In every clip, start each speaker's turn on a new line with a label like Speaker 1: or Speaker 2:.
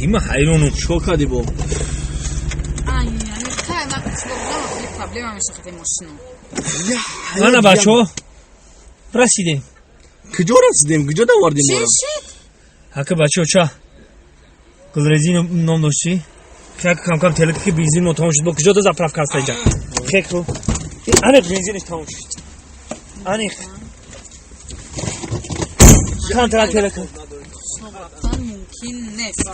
Speaker 1: من حیرانم
Speaker 2: شوکادی با
Speaker 3: یعنی تا اینا خیلی پرابلم میشه خیلی ماشینو
Speaker 1: انا بچه‌ها رسیدیم
Speaker 2: کجا رسیدیم کجا دوردیم
Speaker 3: چی
Speaker 2: ما
Speaker 3: شد؟
Speaker 1: حکه بچه‌ها چه گلرزی نام داشتی که کم کم تلک که بنزین رو تمام شد با کجا заправка هست اینجا خیلی رو انیق بنزینش تمام شد انیق چند ترک تلک
Speaker 3: واقعا ممکن نیست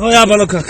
Speaker 1: یا بالا کاک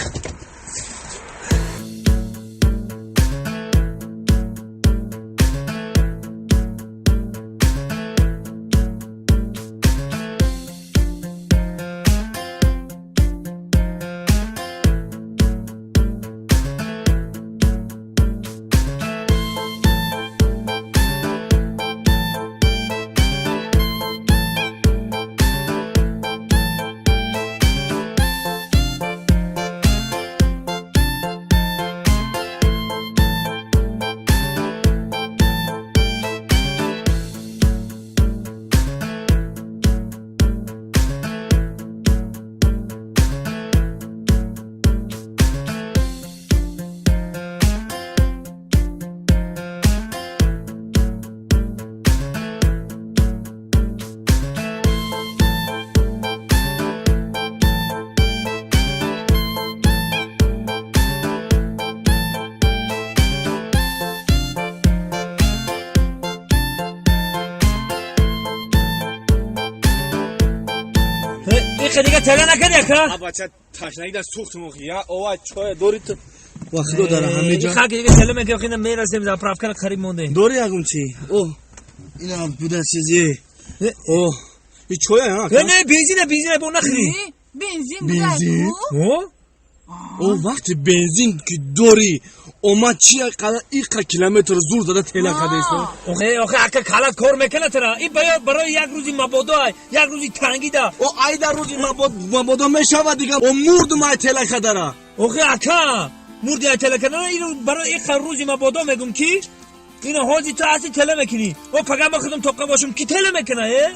Speaker 1: دیگه تله نکنی که
Speaker 2: بچه تشنگی در سوخت موخی یا اوه چای دوری تو وقت دو داره همه جا
Speaker 1: خاک دیگه تله میگه خیلی میرسیم заправка خرید مونده
Speaker 2: دوری اگم چی اوه اینا بوده چیزی اوه این چای ها
Speaker 1: نه بنزینه با نخری
Speaker 3: بنزین
Speaker 2: اوه وقتی بنزین که دوری اومد چی قدر این کیلومتر زور داده تله کده است
Speaker 1: آخه اکا کالت کار میکنه ترا این برای یک روزی مبادا یک روزی تنگی ده
Speaker 2: او ای در روزی مبادا میشود دیگه او مرد ما تله کده را
Speaker 1: آخه اکا مرد تله کده اینو برای یک روزی مبادا میگم کی اینو حاجی تو اصلی تله میکنی و فقط ما خودم طبقه باشم کی تله میکنه